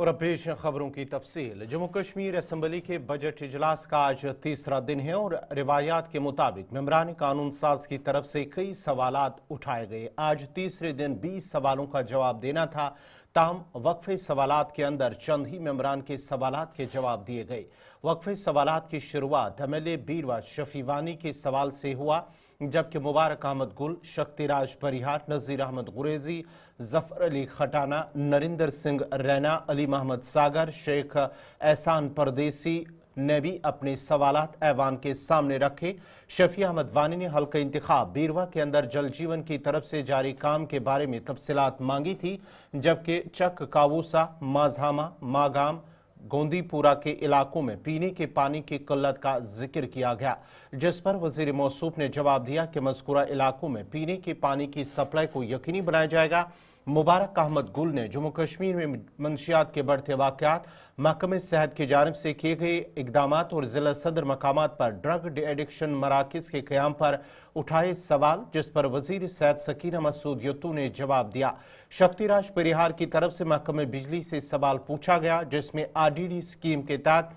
और अब पेश खबरों की तफसील। जम्मू कश्मीर असम्बली के बजट इजलास का आज तीसरा दिन है और रिवायात के मुताबिक मेंबरान कानून साज की तरफ से कई सवालात उठाए गए। आज तीसरे दिन 20 सवालों का जवाब देना था, ताहम वक्फे सवालात के अंदर चंद ही मेंबरान के सवालात के जवाब दिए गए। वक्फे सवालात की शुरुआत MLA बीरवा शफीवानी के सवाल से हुआ, जबकि मुबारक अहमद गुल, शक्तिराज परिहार, नज़ीर अहमद गुरेजी, जफर अली खटाना, नरिंदर सिंह रैना, अली मोहम्मद सागर, शेख एहसान परदेसी ने भी अपने सवालात ऐवान के सामने रखे। शफी अहमद वानी ने हल्का इंतखाब बीरवा के अंदर जल जीवन की तरफ से जारी काम के बारे में तफसीलात मांगी थी, जबकि चक कावूसा, माझामा, मागाम, गोंदीपुरा के इलाकों में पीने के पानी की किल्लत का जिक्र किया गया, जिस पर वजीर मौसूफ ने जवाब दिया कि मज़कूरा इलाकों में पीने के पानी की सप्लाई को यकीनी बनाया जाएगा। मुबारक अहमद गुल ने जम्मू कश्मीर में मंशियात के बढ़ते वाक़यात, महकमे सेहत की जानिब से किए गए इकदामात और ज़िला सदर मकामात पर ड्रग एडिक्शन मराकज़ के क़याम पर उठाए सवाल, जिस पर वज़ीर सेहत सकीना मसूद यत्तू ने जवाब दिया। शक्तिराज परिहार की तरफ से महकमे बिजली से सवाल पूछा गया, जिसमें RDD स्कीम के तहत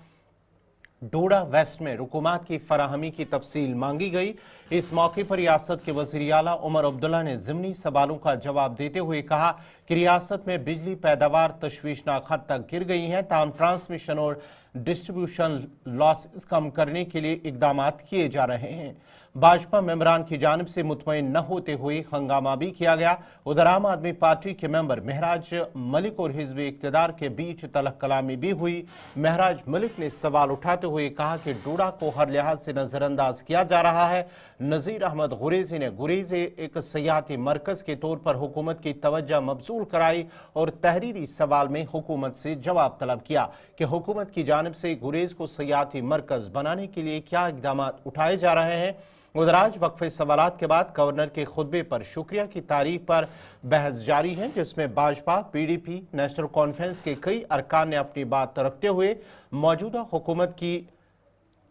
डोडा वेस्ट में रुकूमात की फराहमी की तफसील मांगी गई। इस मौके पर रियासत के वज़ीर आला उमर अब्दुल्ला ने ज़िमनी सवालों का जवाब देते हुए कहा कि रियासत में बिजली पैदावार तशवीशनाक हद तक गिर गई हैं, ताहम ट्रांसमिशन और डिस्ट्रीब्यूशन लॉसेस कम करने के लिए इकदामात किए जा रहे हैं। भाजपा मेंबरान की जानिब से मुतमईन न होते हुए हंगामा भी किया गया। उधर आम आदमी पार्टी के मेंबर महराज मलिक और हिज़्ब इक़्तिदार के बीच तलख कलामी भी हुई। महराज मलिक ने सवाल उठाते हुए कहा कि डोडा को हर लिहाज से नज़रअंदाज किया जा रहा है। नज़ीर अहमद गुरेजी ने गुरेज़े एक सियाती मरकज़ के तौर पर हुकूमत की तवज्जो मबजूल कराई और तहरीरी सवाल में हुकूमत से जवाब तलब किया कि हुकूमत की जानिब से गुरेज को सियाती मरकज़ बनाने के लिए क्या इक़दाम उठाए जा रहे हैं। उधर आज वक्फे सवालात के बाद गवर्नर के खुतबे पर शुक्रिया की तारीख पर बहस जारी है, जिसमें भाजपा, PDP, नेशनल कॉन्फ्रेंस के कई अरकान ने अपनी बात रखते हुए मौजूदा हुकूमत की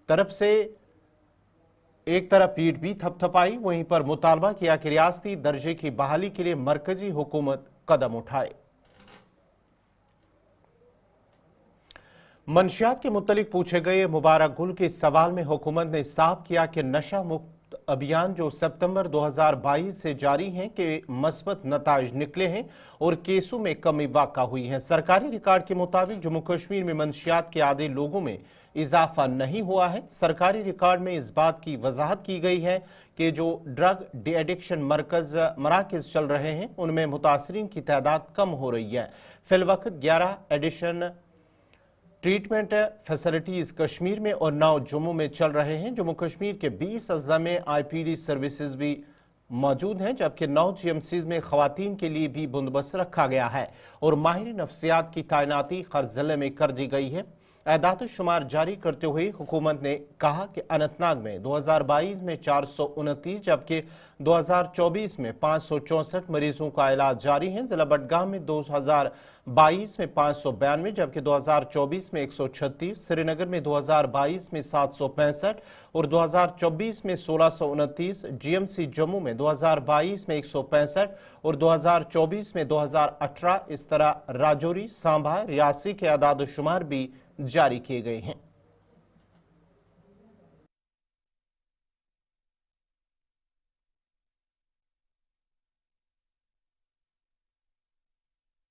तरफ से एक तरफ पीठ भी थपथपाई, वहीं पर मुतालबा किया कि रियासती दर्जे की बहाली के लिए मरकजी हुकूमत कदम उठाए। मंशियात के मुतलिक पूछे गए मुबारक गुल के सवाल में हुकूमत ने साफ किया कि नशा मुक्त अभियान जो सितंबर 2022 से जारी हैं के मस्बत नताइज निकले हैं और केसों में कमी वाक़ा हुई है। सरकारी रिकॉर्ड के मुताबिक जम्मू कश्मीर में मंशियात के आदि लोगों में इजाफा नहीं हुआ है। सरकारी रिकॉर्ड में इस बात की वजाहत की गई है कि जो ड्रग डी एडिक्शन मराकज़ चल रहे हैं उनमें मुतासरीन की तादाद कम हो रही है। फिलवक्त 11 एडिशन ट्रीटमेंट फैसिलिटीज कश्मीर में और 9 जम्मू में चल रहे हैं। जम्मू कश्मीर के 20 अजला में IPD सर्विसेज भी मौजूद हैं, जबकि 9 GMCs में खवातीन के लिए भी बंदोबस्त रखा गया है और माहिर नफ्सियात की तैनाती हर जिले में कर दी गई है। एदाद शुमार जारी करते हुए हुकूमत ने कहा कि अनंतनाग में 2022 में 429 जबकि 2024 में 564 मरीजों का इलाज जारी है। जिला बडगाम में 2022 में 592 जबकि 2024 में 136, श्रीनगर में 2022 में 765 और 2024 में 1629, GMC जम्मू में 2022 में 165 और 2024 में 2018। इस तरह राजौरी, सांबा, रियासी के आदाद शुमार भी जारी किए गए हैं।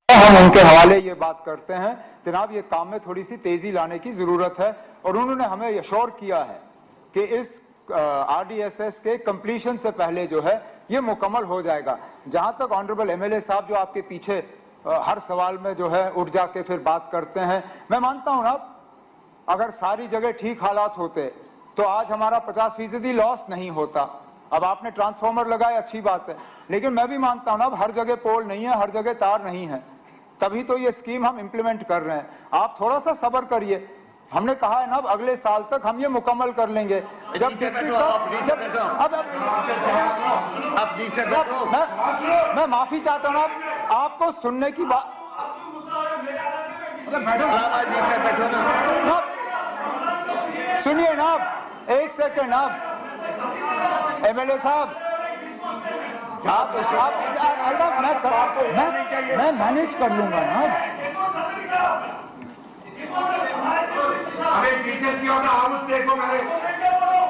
हम उनके हवाले ये बात करते हैं, जनाब ये काम में थोड़ी सी तेजी लाने की जरूरत है और उन्होंने हमें एश्योर किया है कि इस RDSS के कंप्लीशन से पहले जो है ये मुकम्मल हो जाएगा। जहां तक ऑनरेबल MLA साहब जो आपके पीछे हर सवाल में जो है उठ जाके फिर बात करते हैं, मैं मानता हूं ना, अगर सारी जगह ठीक हालात होते तो आज हमारा 50% लॉस नहीं होता। अब आपने ट्रांसफार्मर लगाए, अच्छी बात है, लेकिन मैं भी मानता हूं ना, अब हर जगह पोल नहीं है, हर जगह तार नहीं है, तभी तो ये स्कीम हम इंप्लीमेंट कर रहे हैं। आप थोड़ा सा सब्र करिए, हमने कहा है ना अब अगले साल तक हम ये मुकम्मल कर लेंगे। जब मैं माफी चाहता हूँ ना, आपको सुनने की बात, सुनिए ना आप, एक सेकंड आप MLA साहब, मैं मैनेज कर लूंगा ना। अरे डिसेंसी ऑफ द हाउस देखो मेरे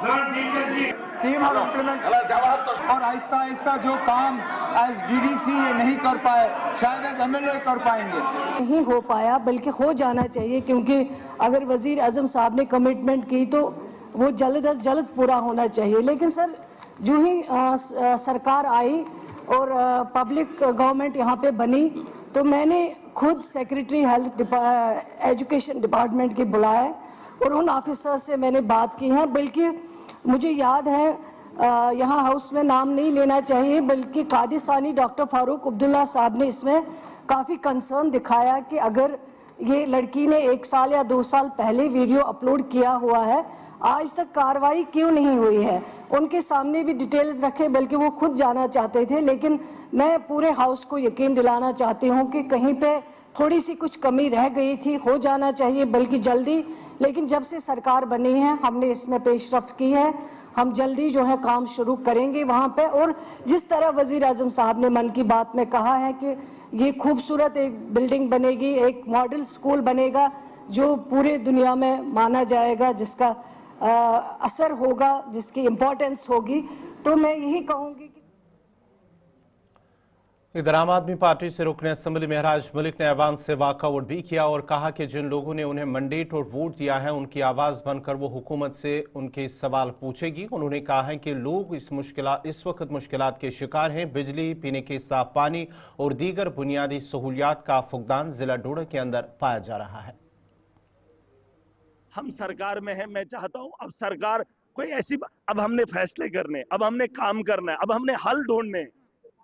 लर्न डिसेंसी स्कीम हम इम्प्लीमेंट और आहिस्ता आहिस्ता जो काम एज डीडीसी ये नहीं कर पाए शायद एज एमएलए कर पाएंगे। नहीं हो पाया बल्कि हो जाना चाहिए, क्योंकि अगर वजीर आजम साहब ने कमिटमेंट की तो वो जल्द अज जल्द पूरा होना चाहिए। लेकिन सर जो ही सरकार आई और पब्लिक गवर्नमेंट यहाँ पे बनी तो मैंने खुद सेक्रेटरी हेल्थ एजुकेशन डिपार्टमेंट के बुलाए और उन ऑफिसर से मैंने बात की है। बल्कि मुझे याद है यहाँ हाउस में नाम नहीं लेना चाहिए, बल्कि कादिसानी डॉक्टर फारूक अब्दुल्ला साहब ने इसमें काफ़ी कंसर्न दिखाया कि अगर ये लड़की ने 1 साल या 2 साल पहले वीडियो अपलोड किया हुआ है, आज तक कार्रवाई क्यों नहीं हुई है। उनके सामने भी डिटेल्स रखे, बल्कि वो खुद जाना चाहते थे। लेकिन मैं पूरे हाउस को यकीन दिलाना चाहती हूँ कि कहीं पे थोड़ी सी कुछ कमी रह गई थी, हो जाना चाहिए बल्कि जल्दी। लेकिन जब से सरकार बनी है हमने इसमें पेशरफ्त की है, हम जल्दी जो है काम शुरू करेंगे वहाँ पे। और जिस तरह वजीर आजम साहब ने मन की बात में कहा है कि ये खूबसूरत एक बिल्डिंग बनेगी, एक मॉडल स्कूल बनेगा जो पूरे दुनिया में माना जाएगा, जिसका असर होगा, जिसकी इम्पोर्टेंस होगी, तो मैं यही कहूँगी कि इधर आम आदमी पार्टी से रुकने असेंबली महराज मलिक ने ऐवान से वॉकआउट भी किया और कहा कि जिन लोगों ने उन्हें मंडेट और वोट दिया है उनकी आवाज बनकर वो हुकूमत से उनके सवाल पूछेगी। उन्होंने कहा है कि लोग इस वक्त मुश्किलात के शिकार हैं। बिजली, पीने के साफ पानी और दीगर बुनियादी सहूलियात का फुकदान जिला डोडा के अंदर पाया जा रहा है। हम सरकार में हैं, मैं चाहता हूं अब सरकार कोई ऐसी, अब हमने फैसले करने, अब हमने काम करना है, अब हमने हल ढूंढने,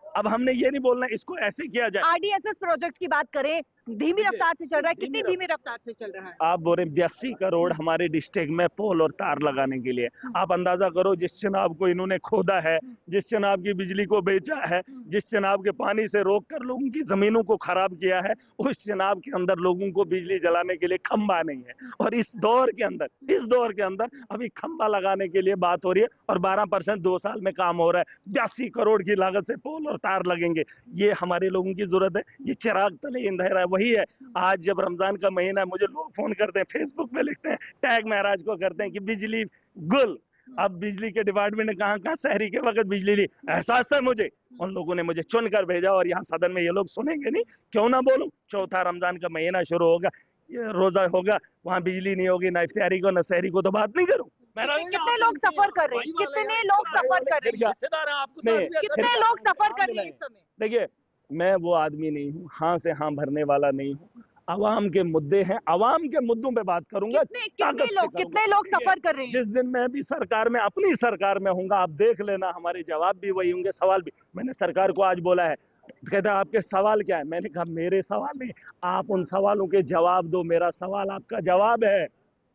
अब हमने ये नहीं बोलना इसको ऐसे किया जाए। आरडीएसएस प्रोजेक्ट की बात करें, धीमी रफ्तार से चल रहा है, कितनी धीमी रफ्तार से चल रहा है? आप बोल रहे 82 करोड़ हमारे डिस्ट्रिक्ट में पोल और तार लगाने के लिए। आप अंदाजा करो जिस चनाब को इन्होंने खोदा है, जिस चनाब की बिजली को बेचा है, जिस चनाब के पानी से रोक कर लोगों की जमीनों को खराब किया है, उस चनाब के अंदर लोगों को बिजली जलाने के लिए खंबा नहीं है। और इस दौर के अंदर अभी खंबा लगाने के लिए बात हो रही है और 12% 2 साल में काम हो रहा है। 82 करोड़ की लागत से पोल और तार लगेंगे। ये हमारे लोगों की जरूरत है। ये चिराग तले अंधेरा है, वही है। आज जब रमजान का महीना है, मुझे लोग फोन करते हैं, फेसबुक पे लिखते हैं, टैग महराज को करते हैं कि बिजली गुल। अब बिजली के डिपार्टमेंट ने कहां सहरी के वक्त बिजली ली, एहसास है मुझे। उन लोगों ने मुझे चुनकर भेजा और यहाँ सदन में ये लोग सुनेंगे नहीं, क्यों ना बोलूं। चौथा रमजान का महीना शुरू होगा, ये रोजा होगा, वहाँ बिजली नहीं होगी, ना इफ्तारी को ना सहरी को, तो बात नहीं करूं। कितने लोग सफर कर रहे हैं? कितने लोग सफर कर रहे हैं? कितने लोग सफर कर रहे हैं इस समय? देखिए, मैं वो आदमी नहीं हूँ, हाँ से हाँ भरने वाला नहीं हूँ। अवाम के मुद्दे हैं, अवाम के मुद्दों पे बात करूंगा। कितने लोग सफर कर रहे हैं? जिस दिन मैं भी सरकार में, अपनी सरकार में होऊंगा, आप देख लेना, हमारे जवाब भी वही होंगे, सवाल भी। मैंने सरकार को आज बोला है, कहता आपके सवाल क्या है? मैंने कहा मेरे सवाल नहीं, आप उन सवालों के जवाब दो। मेरा सवाल आपका जवाब है।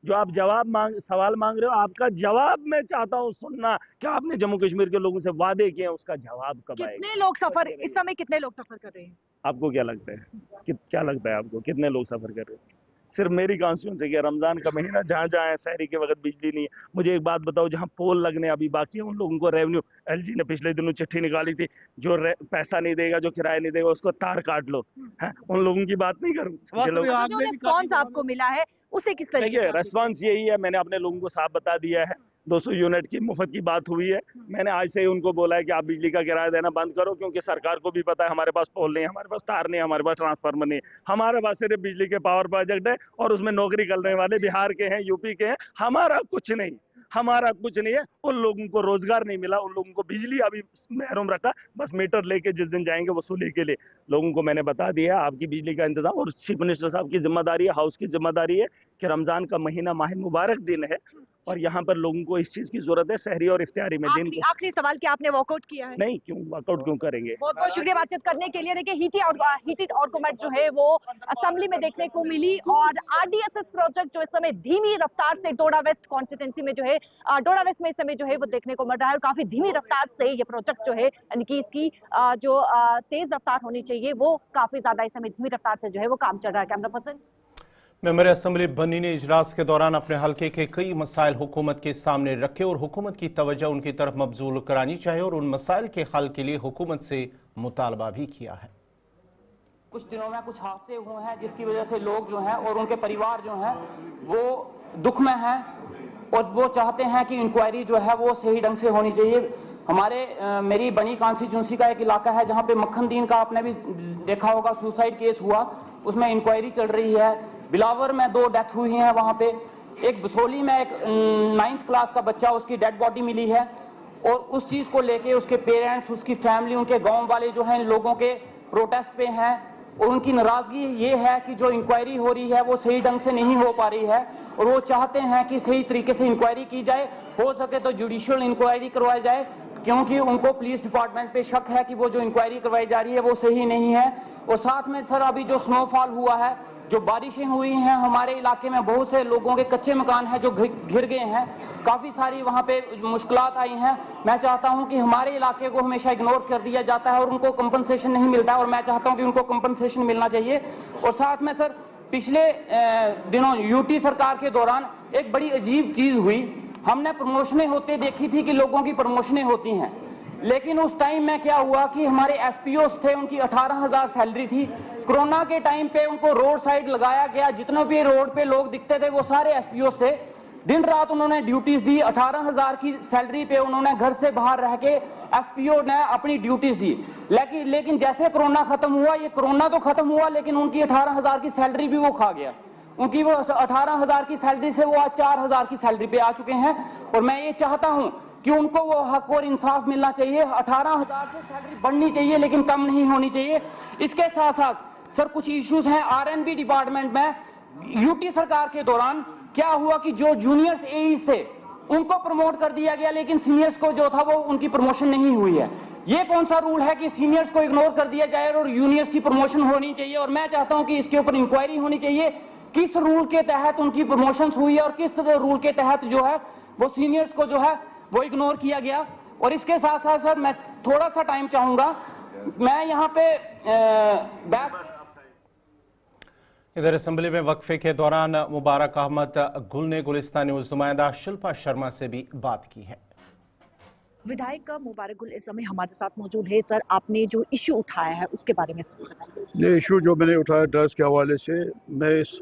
जो आप सवाल मांग रहे हो, आपका जवाब मैं चाहता हूँ सुनना। क्या आपने जम्मू कश्मीर के लोगों से वादे किए हैं, उसका जवाब कब आएगा? कितने लोग सफर इस समय, कितने लोग सफर कर रहे हैं? आपको क्या लगता है, क्या लगता है आपको, कितने लोग सफर कर रहे हैं? सिर्फ मेरी कॉन्स्टिट्यूंसी के रमजान का महीना जहाँ जहाँ है, सहरी के वक्त बिजली नहीं है। मुझे एक बात बताओ, जहाँ पोल लगने अभी बाकी है, उन लोगों को रेवेन्यू, एलजी ने पिछले दिनों चिट्ठी निकाली थी, जो पैसा नहीं देगा, जो किराया नहीं देगा, उसको तार काट लो। है उन लोगों की बात नहीं करूँ। जो रिस्पॉन्स आपको मिला है उसे किस तरीके से? रेस्पॉन्स यही है, मैंने अपने लोगों को साफ बता दिया है। 200 यूनिट की मुफ्त की बात हुई है। मैंने आज से ही उनको बोला है कि आप बिजली का किराया देना बंद करो, क्योंकि सरकार को भी पता है हमारे पास पोल नहीं है, हमारे पास तार नहीं है, हमारे पास ट्रांसफार्मर नहीं है। हमारे पास सिर्फ बिजली के पावर प्रोजेक्ट है और उसमें नौकरी करने वाले बिहार के हैं, यूपी के हैं। हमारा कुछ नहीं है। उन लोगों को रोजगार नहीं मिला, उन लोगों को बिजली अभी महरूम रखा, बस मीटर लेके जिस दिन जाएंगे वसूली के लिए। लोगों को मैंने बता दिया आपकी बिजली का इंतजाम, और चीफ मिनिस्टर साहब की जिम्मेदारी है, हाउस की जिम्मेदारी है कि रमजान का महीना माह मुबारक दिन है और यहाँ पर लोगों को इस चीज की जरूरत है, सहरी और इफ्तारी में दिन। आखिरी सवाल, क्या आपने वॉकआउट किया है? नहीं, क्यों वॉकआउट क्यों करेंगे? बहुत बहुत शुक्रिया बातचीत करने के लिए। देखिए, हीटेड आर्गुमेंट जो है वो असेंबली में देखने को मिली और आरडीएसएस प्रोजेक्ट जो इस समय धीमी रफ्तार से डोडा वेस्ट कॉन्स्टिट्यूंसी में जो है, डोडा वेस्ट में इस समय जो है वो देखने को मिल रहा है और काफी धीमी रफ्तार से ये प्रोजेक्ट जो है, यानी कि इसकी जो तेज रफ्तार होनी चाहिए वो काफी ज्यादा इस समय धीमी रफ्तार से जो है वो काम चल रहा है। कैमरा पर्सन मेंबर असेंबली बन्नी ने इजलास के दौरान अपने हलके के कई मसाइल हुकूमत के सामने रखे और हुकूमत की तवज्जो उनकी तरफ मबजूल करानी चाहिए और उन मसाइल के हल के लिए हुकूमत से मुतालबा भी किया है। कुछ दिनों में कुछ हादसे हुए हैं जिसकी वजह से लोग जो हैं और उनके परिवार जो हैं वो दुख में हैं और वो चाहते हैं कि इंक्वायरी जो है वो सही ढंग से होनी चाहिए। हमारे मेरी बनी कॉन्स्टिट्यूंसी का एक इलाका है जहाँ पे मक्खन दीन का आपने भी देखा होगा सुसाइड केस हुआ, उसमें इंक्वायरी चल रही है। बिलावर में 2 डेथ हुई हैं वहाँ पे। एक बसोली में एक 9th क्लास का बच्चा, उसकी डेड बॉडी मिली है और उस चीज़ को लेके उसके पेरेंट्स, उसकी फैमिली, उनके गाँव वाले जो हैं लोगों के प्रोटेस्ट पे हैं और उनकी नाराज़गी ये है कि जो इंक्वायरी हो रही है वो सही ढंग से नहीं हो पा रही है और वो चाहते हैं कि सही तरीके से इंक्वायरी की जाए, हो सके तो जुडिशियल इंक्वायरी करवाई जाए, क्योंकि उनको पुलिस डिपार्टमेंट पे शक है कि वो जो इंक्वायरी करवाई जा रही है वो सही नहीं है। और साथ में सर अभी जो स्नोफॉल हुआ है, जो बारिशें हुई हैं हमारे इलाके में, बहुत से लोगों के कच्चे मकान हैं जो घिर गए हैं, काफ़ी सारी वहाँ पे मुश्किलात आई हैं। मैं चाहता हूँ कि हमारे इलाके को हमेशा इग्नोर कर दिया जाता है और उनको कंपनसेशन नहीं मिलता है और मैं चाहता हूँ कि उनको कंपनसेशन मिलना चाहिए। और साथ में सर पिछले दिनों यूटी सरकार के दौरान एक बड़ी अजीब चीज़ हुई, हमने प्रमोशनें होते देखी थी कि लोगों की प्रमोशनें होती हैं, लेकिन उस टाइम में क्या हुआ कि हमारे एसपीओ थे उनकी 18,000 सैलरी थी। कोरोना के टाइम पे उनको रोड साइड लगाया गया, जितने भी रोड पे लोग दिखते थे वो सारे एसपीओ थे। दिन रात उन्होंने ड्यूटीज दी, 18,000 की सैलरी पे उन्होंने घर से बाहर रह के एसपीओ ने अपनी ड्यूटीज दी। लेकिन जैसे कोरोना खत्म हुआ, ये कोरोना तो खत्म हुआ लेकिन उनकी 18,000 की सैलरी भी वो खा गया। उनकी वो 18,000 की सैलरी से वो आज 4,000 की सैलरी पे आ चुके हैं और मैं ये चाहता हूं कि उनको वो हक और इंसाफ मिलना चाहिए। 18,000 से सैलरी बढ़नी चाहिए लेकिन कम नहीं होनी चाहिए। इसके साथ साथ सर कुछ इश्यूज हैं आरएनबी डिपार्टमेंट में। यूटी सरकार के दौरान क्या हुआ कि जो जूनियर्स एईज थे उनको प्रमोट कर दिया गया लेकिन सीनियर्स को जो था वो उनकी प्रमोशन नहीं हुई है। ये कौन सा रूल है कि सीनियर्स को इग्नोर कर दिया जाए और जूनियर्स की प्रमोशन होनी चाहिए? और मैं चाहता हूं कि इसके ऊपर इंक्वायरी होनी चाहिए, किस रूल के तहत उनकी प्रमोशन हुई है और किस रूल के तहत जो है वो सीनियर्स को जो है वो इग्नोर किया गया। और इसके साथ साथ सर मैं थोड़ा सा टाइम चाहूंगा, मैं यहाँ पे इधर असेंबली में वक्फे के दौरान मुबारक अहमद गुल ने गुलिस्तान न्यूज नुमाइंदा शिल्पा शर्मा से भी बात की है। विधायक मुबारक गुल इस समय हमारे साथ मौजूद है। सर आपने जो इश्यू उठाया है उसके बारे में बताइए। ये इशू जो मैंने उठाया ड्रग्स के हवाले से, मैं इस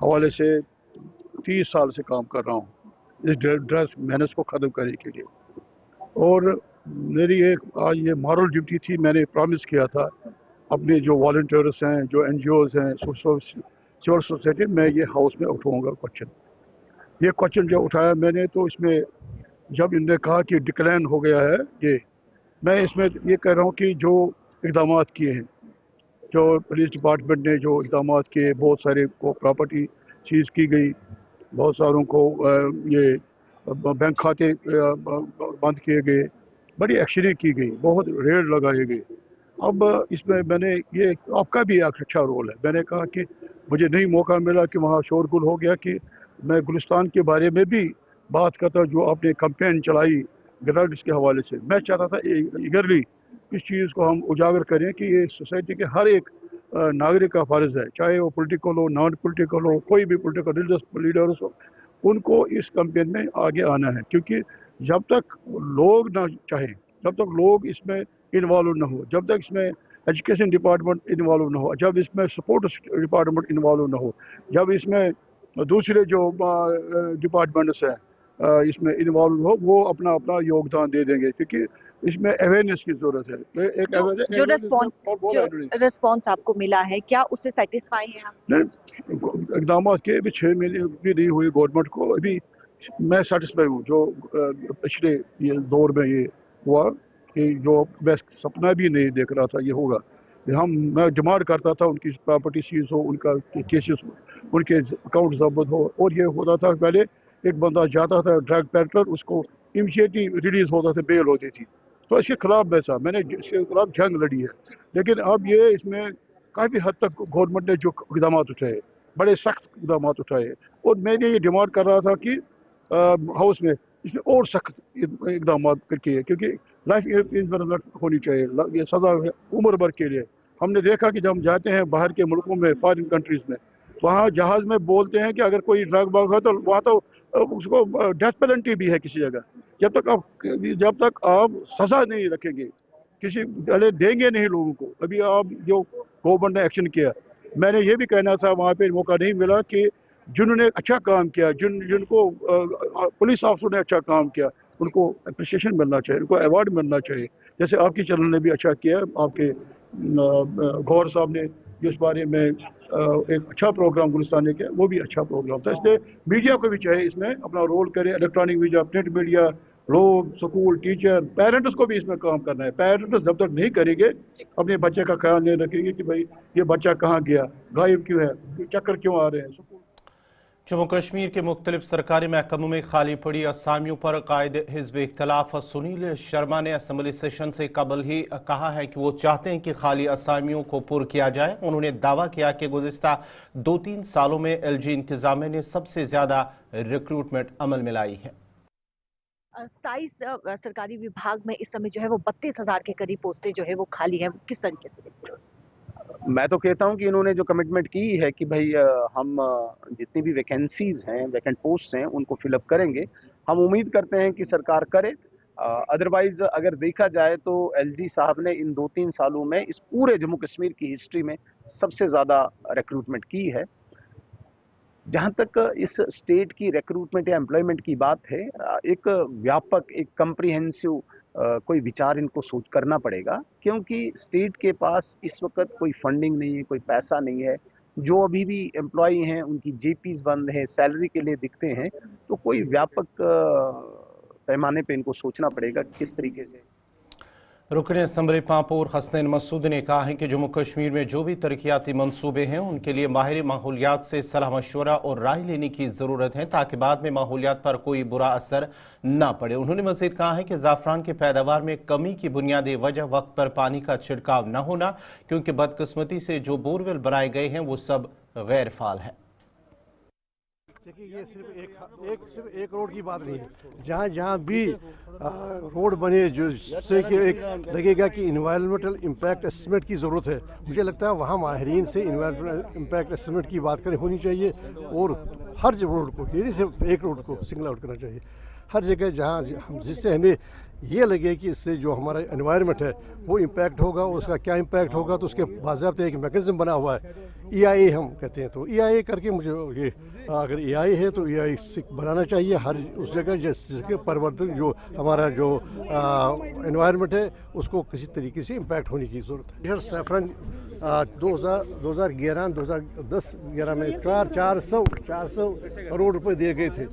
हवाले से 30 साल से काम कर रहा हूँ इस ड्रग्स मेहनत को ख़त्म करने के लिए। और मेरी एक आज ये मॉरल ड्यूटी थी, मैंने प्रॉमिस किया था अपने जो वॉलंटियर्स हैं, जो एनजीओज हैं, सिविल सोसाइटी में, ये हाउस में उठाऊँगा क्वेश्चन। ये क्वेश्चन जो उठाया मैंने, तो इसमें जब इन्होंने कहा कि डिक्लाइन हो गया है, ये मैं इसमें ये कह रहा हूँ कि जो इक़दाम किए हैं, जो पुलिस डिपार्टमेंट ने जो इक़दाम किए, बहुत सारे को प्रॉपर्टी सीज़ की गई, बहुत सारों को ये बैंक खाते बंद किए गए, बड़ी एक्शनें की गई, बहुत रेड लगाए गए। अब इसमें मैंने ये आपका भी एक अच्छा रोल है, मैंने कहा कि मुझे नहीं मौका मिला कि वहाँ शोरगुल हो गया कि मैं गुलिस्तान के बारे में भी बात करता, जो आपने कैंपेन चलाई ड्रग्स के हवाले से। मैं चाहता था ईगरली इस चीज़ को हम उजागर करें कि ये सोसाइटी के हर एक नागरिक का फ़र्ज़ है, चाहे वो पॉलिटिकल हो, नॉन पॉलिटिकल हो, कोई भी पॉलिटिकल रिलीजियस लीडर्स हो, उनको इस कैंपेन में आगे आना है। क्योंकि जब तक लोग ना चाहें, जब तक लोग इसमें इन्वॉल्व ना हो, जब तक इसमें एजुकेशन डिपार्टमेंट इन्वॉल्व ना हो, जब इसमें सपोर्ट डिपार्टमेंट इन्वॉल्व ना हो, जब इसमें दूसरे जो डिपार्टमेंट्स हैं इसमें इन्वॉल्व हो, वो अपना अपना योगदान दे देंगे। क्योंकि इसमें अवेयरनेस की जरूरत है। एक जो रिस्पॉन्स आपको मिला है, क्या उससे सेटिस्फाई हैं आप? नहीं, इक़दाम के अभी 6 महीने भी नहीं हुए गवर्नमेंट को, अभी मैं सेटिस्फाई हूँ। जो पिछले ये दौर में ये हुआ कि जो मैं सपना भी नहीं देख रहा था ये होगा। मैं डिमांड करता था उनकी प्रॉपर्टी सीज हो, उनका केसेस, उनके अकाउंट जब्त हो। और ये होता था पहले एक बंदा जाता था ड्रग पैडलर, उसको इमीडिएटली रिलीज होता था, बेल होती थी। तो इसके खिलाफ मैंने इसके खिलाफ जंग लड़ी है। लेकिन अब ये इसमें काफ़ी हद तक गवर्नमेंट ने जो इक़दाम उठाए, बड़े सख्त इक़दाम उठाए, और मैंने ये डिमांड कर रहा था कि हाउस में इसमें और सख्त इक़दाम करके, क्योंकि लाइफ इम्प्रिजनमेंट होनी चाहिए, ये सज़ा उम्र भर के लिए। हमने देखा कि जब हम जाते हैं बाहर के मुल्कों में, फॉरेन कंट्रीज़ में, वहाँ जहाज़ में बोलते हैं कि अगर कोई ड्रग बग है तो वहाँ तो उसको डेथ पेनल्टी भी है किसी जगह। जब तक आप सज़ा नहीं रखेंगे, किसी पहले देंगे नहीं लोगों को। अभी आप जो गवर्नमेंट ने एक्शन किया, मैंने ये भी कहना था वहाँ पे मौका नहीं मिला कि जिन्होंने अच्छा काम किया, जिनको पुलिस अफसरों ने अच्छा काम किया, उनको अप्रिसिएशन मिलना चाहिए, उनको अवार्ड मिलना चाहिए। जैसे आपकी चैनल ने भी अच्छा किया, आपके गौहर साहब ने जिस बारे में एक अच्छा प्रोग्राम गुलिस्तान ने किया, वो भी अच्छा प्रोग्राम था। इसलिए मीडिया को भी चाहिए इसमें अपना रोल करे, इलेक्ट्रॉनिक मीडिया, प्रिंट मीडिया, लोग, स्कूल, टीचर, पेरेंट्स को भी इसमें काम करना है। पेरेंट्स जब तक नहीं करेंगे, अपने बच्चे का ख्याल नहीं रखेंगे कि भाई ये बच्चा कहाँ गया, गायब क्यों है, चक्कर क्यों आ रहे हैं। जम्मू कश्मीर के मुख्तलिफ सरकारी महकमों में खाली पड़ी असामियों पर कायद हिज़्ब इख्तिलाफ सुनील शर्मा ने असम्बली सेशन से कबल ही कहा है कि वो चाहते हैं कि खाली असामियों को पुर किया जाए। उन्होंने दावा किया कि गुज़िस्ता 2-3 सालों में LG इंतजामिया ने सबसे ज़्यादा रिक्रूटमेंट अमल में लाई है। 27 सरकारी विभाग में इस समय जो है वो 32,000 के करीब पोस्टें जो है वो खाली है। किस तरीके से देखते हो? मैं तो कहता हूं कि इन्होंने जो कमिटमेंट की है कि भाई हम जितनी भी वैकेंसीज हैं, वैकेंट पोस्ट हैं, उनको फिलअप करेंगे। हम उम्मीद करते हैं कि सरकार करे। अदरवाइज अगर देखा जाए तो LG साहब ने इन 2-3 सालों में इस पूरे जम्मू कश्मीर की हिस्ट्री में सबसे ज़्यादा रिक्रूटमेंट की है। जहाँ तक इस स्टेट की रिक्रूटमेंट या एम्प्लॉयमेंट की बात है, एक व्यापक, एक कम्प्रिहेंसिव कोई विचार इनको सोच करना पड़ेगा, क्योंकि स्टेट के पास इस वक्त कोई फंडिंग नहीं है, कोई पैसा नहीं है। जो अभी भी एम्प्लॉय हैं उनकी JPs बंद है, सैलरी के लिए दिखते हैं। तो कोई व्यापक पैमाने पे इनको सोचना पड़ेगा किस तरीके से। रुकन असम्बली पांपोर हसनैन मसूद ने कहा है कि जम्मू कश्मीर में जो भी तरक्याती मंसूबे हैं उनके लिए माहिर माहौलियात से सलाह मशवरा और राय लेने की ज़रूरत है, ताकि बाद में माहौलियात पर कोई बुरा असर न पड़े। उन्होंने मज़ीद कहा है कि ज़ाफ़रान की पैदावार में कमी की बुनियादी वजह वक्त पर पानी का छिड़काव न होना, क्योंकि बदकिस्मती से जो बोरवेल बनाए गए हैं वो सब गैर फाल है। देखिए, ये सिर्फ एक रोड की बात नहीं है। जहाँ भी रोड बने जिससे कि एक लगेगा कि इन्वायरमेंटल इम्पैक्ट एस्टिमेट की ज़रूरत है, मुझे लगता है वहाँ माहिरीन से इन्वायरमेंटल इम्पैक्ट एस्टिमेट की बात करें होनी चाहिए। और हर रोड को, ये नहीं सिर्फ एक रोड को सिंगल आउट करना चाहिए। हर जगह जहाँ जिससे हमें ये लगे कि इससे जो हमारा एनवायरनमेंट है वो इम्पैक्ट होगा, और उसका क्या इम्पैक्ट होगा, तो उसके बाज़ाब्ते एक मैकेनिज्म बना हुआ है, EIA हम कहते हैं। तो EIA करके मुझे ये, अगर EIA है तो EIA बनाना चाहिए हर उस जगह जिसके परिवर्तन जो हमारा जो एनवायरनमेंट है उसको किसी तरीके से इम्पैक्ट होने की ज़रूरत है। सैफरन 2011 में 400 करोड़ रुपए दिए गए थे,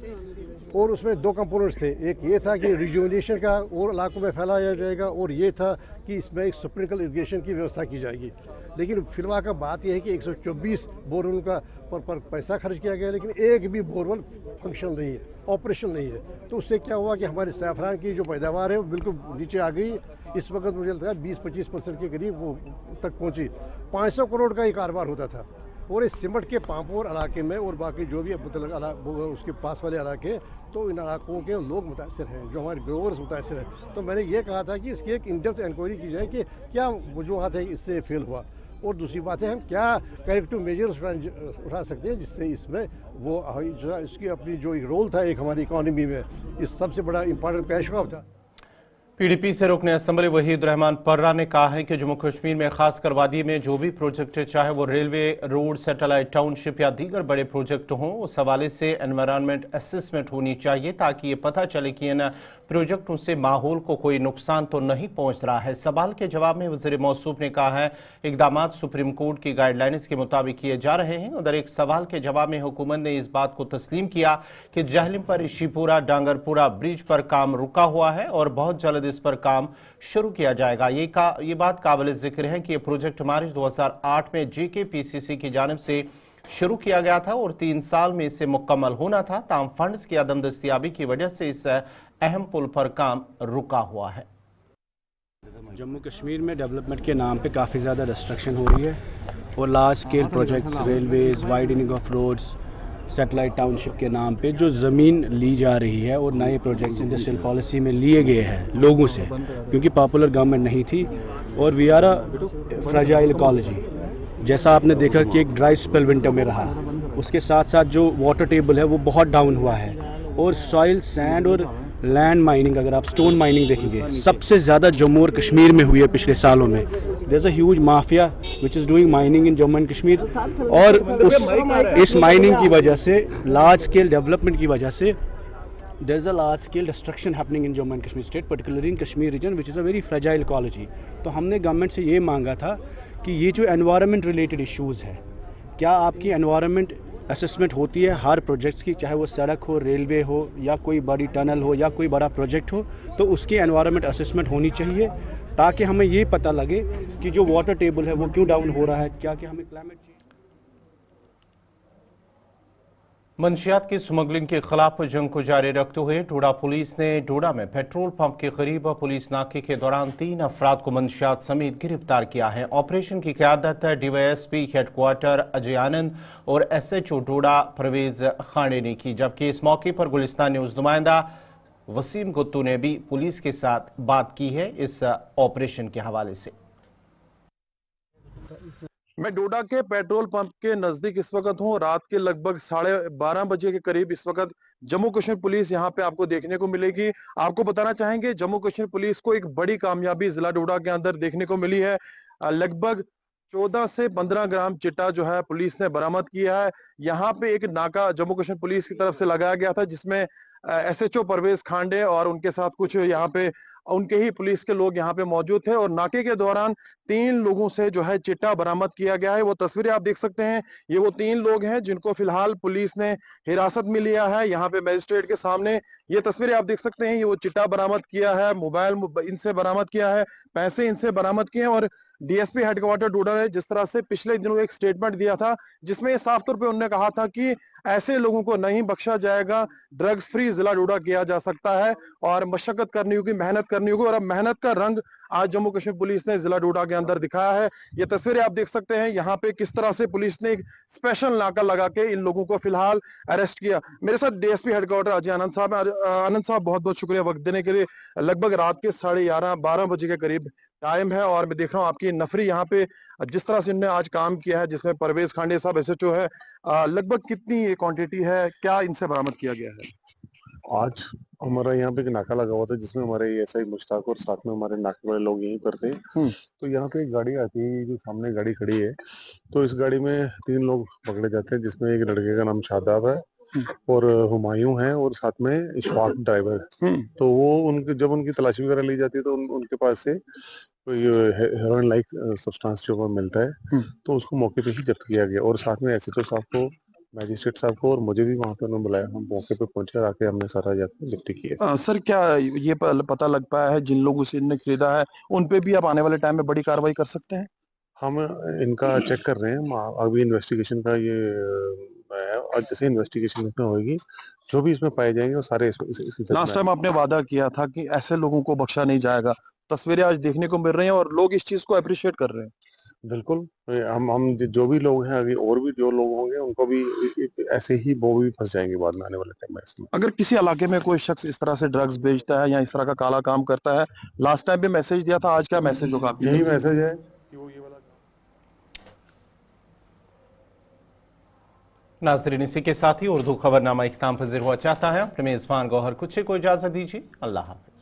और उसमें 2 कंपोनेंट्स थे। एक ये था कि रिजुवनेशन का और इलाकों में फैलाया जाएगा, और ये था कि इसमें एक स्प्रिंकल इरिगेशन की व्यवस्था की जाएगी। लेकिन फिलहाल का बात यह है कि 124 बोरवेल का पर पैसा खर्च किया गया, लेकिन एक भी बोरवेल फंक्शनल नहीं है, ऑपरेशनल नहीं है। तो उससे क्या हुआ कि हमारे सैफरान की जो पैदावार है वो बिल्कुल नीचे आ गई। इस वक्त मुझे लगता है 20-25% के करीब वो तक पहुँची। 500 करोड़ का ये कारोबार होता था, और इस सिमट के पांपोर इलाके में और बाकी जो भी उसके पास वाले इलाके, तो इन इलाकों के लोग मुतासर हैं, जो हमारे ग्रोवर्स मुतासर हैं। तो मैंने ये कहा था कि इसकी एक इन डेप्थ इंक्वायरी की जाए कि क्या वजूहत है इससे फेल हुआ, और दूसरी बात है हम क्या करेक्टिव मेजर्स उठा सकते हैं जिससे इसमें वो इसकी अपनी जो एक रोल था एक हमारी इकॉनमी में, इस सबसे बड़ा इंपॉर्टेंट पेशरफ था। PDP से रुकने असम्बली वहीद रहमान पर्रा ने कहा है कि जम्मू कश्मीर में खासकर वादी में जो भी प्रोजेक्ट, चाहे वो रेलवे, रोड, सैटेलाइट टाउनशिप या दीगर बड़े प्रोजेक्ट हों, उस हवाले से एनवायरनमेंट असेसमेंट होनी चाहिए, ताकि ये पता चले कि इन प्रोजेक्टों से माहौल को कोई नुकसान तो नहीं पहुँच रहा है। सवाल के जवाब में वज़ीर मौसूफ ने कहा है इक़दामात सुप्रीम कोर्ट की गाइडलाइंस के मुताबिक किए जा रहे हैं। उधर एक सवाल के जवाब में हुकूमत ने इस बात को तस्लीम किया कि जहलिम पर इशीपुरा डांगरपुरा ब्रिज पर काम रुका हुआ है और बहुत जल्द इस पर काम शुरू किया जाएगा। ये बात काबिल जिक्र है कि ये प्रोजेक्ट मार्च 2008 में JKPCC की जानिब से शुरू किया गया था और 3 साल में इसे मुकम्मल होना था। ताम फंड्स की अदम दस्तियाबी की वजह से इस अहम पुल पर काम रुका हुआ है। जम्मू कश्मीर में डेवलपमेंट के नाम पे काफ़ी ज़्यादा डिस्ट्रक्शन हो रही है, और large scale projects, railways, widening of roads, satellite township के नाम पे जो ज़मीन ली जा रही है और नए प्रोजेक्ट्स इंडस्ट्रियल पॉलिसी में लिए गए हैं लोगों से, क्योंकि पॉपुलर गवर्नमेंट नहीं थी, और we are a fragile ecology. जैसा आपने देखा कि एक ड्राई स्पेल विंटर में रहा, उसके साथ साथ जो वाटर टेबल है वो बहुत डाउन हुआ है, और सॉइल, सैंड और लैंड माइनिंग, अगर आप स्टोन माइनिंग देखेंगे सबसे ज़्यादा जम्मू और कश्मीर में हुई है पिछले सालों में। There is a huge mafia which is doing mining in Jammu and Kashmir, और इस माइनिंग की वजह से, लार्ज स्केल डेवलपमेंट की वजह से, there is a large scale destruction happening in Jammu and Kashmir state, particularly in Kashmir region, which is a very fragile ecology. तो हमने गवर्नमेंट से ये मांगा था कि ये जो एनवायरनमेंट रिलेटेड इश्यूज़ है, क्या आपकी एनवायरनमेंट असेसमेंट होती है हर प्रोजेक्ट्स की, चाहे वो सड़क हो, रेलवे हो, या कोई बड़ी टनल हो, या कोई बड़ा प्रोजेक्ट हो, तो उसकी एनवायरनमेंट असेसमेंट होनी चाहिए, ताकि हमें ये पता लगे कि जो वाटर टेबल है वो क्यों डाउन हो रहा है, क्या क्या हमें क्लाइमेट। मंशियात की स्मगलिंग के खिलाफ जंग को जारी रखते हुए डोडा पुलिस ने डोडा में पेट्रोल पंप के करीब पुलिस नाके के दौरान 3 अफराद को मंशियात समेत गिरफ्तार किया है। ऑपरेशन की क़यादत DYSP हेडक्वार्टर अजय आनंद और SHO डोडा परवेज खाने ने की, जबकि इस मौके पर गुलिस्तान न्यूज़ नुमाइंदा वसीम गुत्तू ने भी पुलिस के साथ बात की है इस ऑपरेशन के हवाले से। मैं डोडा के पेट्रोल पंप के नजदीक इस वक्त हूँ। रात के लगभग 12:30 बजे के करीब इस वक्त जम्मू कश्मीर पुलिस यहाँ पे आपको देखने को मिलेगी। आपको बताना चाहेंगे जम्मू कश्मीर पुलिस को एक बड़ी कामयाबी जिला डोडा के अंदर देखने को मिली है। लगभग 14 से 15 ग्राम चिट्टा जो है पुलिस ने बरामद किया है। यहाँ पे एक नाका जम्मू कश्मीर पुलिस की तरफ से लगाया गया था, जिसमें SHO परवेज खांडे और उनके साथ कुछ यहाँ पे उनके ही पुलिस के लोग यहाँ पे मौजूद थे, और नाके के दौरान 3 लोगों से जो है चिट्टा बरामद किया गया है। वो तस्वीरें आप देख सकते हैं, ये वो 3 लोग हैं जिनको फिलहाल पुलिस ने हिरासत में लिया है यहाँ पे मजिस्ट्रेट के सामने। ये तस्वीरें आप देख सकते हैं, ये वो चिट्टा बरामद किया है, मोबाइल इनसे बरामद किया है, पैसे इनसे बरामद किए हैं। और DSP हेडक्वार्टर डोडा ने जिस तरह से पिछले दिनों एक स्टेटमेंट दिया था, जिसमें साफ तौर पे उन्होंने कहा था कि ऐसे लोगों को नहीं बख्शा जाएगा, ड्रग्स फ्री जिला डोडा किया जा सकता है और मशक्कत करनी होगी, मेहनत करनी होगी। और अब मेहनत का रंग आज जम्मू कश्मीर पुलिस ने जिला डोडा के अंदर दिखाया है। ये तस्वीरें आप देख सकते हैं यहाँ पे किस तरह से पुलिस ने एक स्पेशल नाका लगा के इन लोगों को फिलहाल अरेस्ट किया। मेरे साथ DSP हेडक्वार्टर अजय आनंद साहब हैं। आनंद साहब, बहुत बहुत शुक्रिया वक्त देने के लिए। लगभग रात के 11:30-12 बजे के करीब टाइम है, और मैं देख रहा हूँ आपकी नफरी यहाँ पे जिस तरह से इन्होंने आज काम किया है, जिसमें परवेज खांडे साहब SHO है, लगभग कितनी ये क्वांटिटी है, क्या इनसे बरामद किया गया है? आज हमारा यहाँ पे एक नाका लगा हुआ था, जिसमें हमारे SI मुश्ताक और साथ में हमारे नाके वाले लोग यहीं पर थे। तो यहाँ पे एक गाड़ी आती है, जो सामने गाड़ी खड़ी है, तो इस गाड़ी में 3 लोग पकड़े जाते हैं, जिसमें एक लड़के का नाम शादाब है और हुमायूं है और साथ में इशफाक ड्राइवर। तो वो जब उनकी तलाशी वगैरह ली जाती है तो उनके पास से कोई हेरोइन लाइक सब्सटेंस जो मिलता है, तो उसको मौके पे ही जब्त किया गया। और साथ में SHO साहब को, मैजिस्ट्रेट साहब को और मुझे भी वहाँ पे उन्होंने बुलाया। हम मौके पे पहुंचे, आके हमने सारा जाकर जब्ती किया। सर, क्या ये पता लग पाया है जिन लोगों से इन्होंने खरीदा है, उन पे भी आप आने वाले टाइम में बड़ी कार्रवाई कर सकते हैं? हम इनका चेक कर रहे हैं, अभी इन्वेस्टिगेशन का ये है, और जैसे इन्वेस्टिगेशन में होगी, जो भी इसमें पाए जाएंगे वो सारे लास्ट टाइम आपने वादा किया था कि ऐसे लोगों को बख्शा नहीं जाएगा, तस्वीरें आज देखने को मिल रही हैं और लोग इस चीज को अप्रिशिएट कर रहे हैं। बिल्कुल, हम जो भी लोग हैं, आगे और भी जो लोग होंगे उनको भी ऐसे ही वो भी फंस जाएंगे बाद में आने वाले टाइम में। अगर किसी इलाके में कोई शख्स इस तरह से ड्रग्स बेचता है या इस तरह का काला काम करता है, लास्ट टाइम भी मैसेज दिया था, आज क्या मैसेज होगा? यही मैसेज है कि वो ये वाला। नाज़रीन, इसी के साथ ही उर्दू खबरनामा इख्तिताम पज़ीर हुआ चाहता है। अपने मेज़बान गौहर कुछ को इजाज़त दीजिए। अल्लाह हाफ़िज़।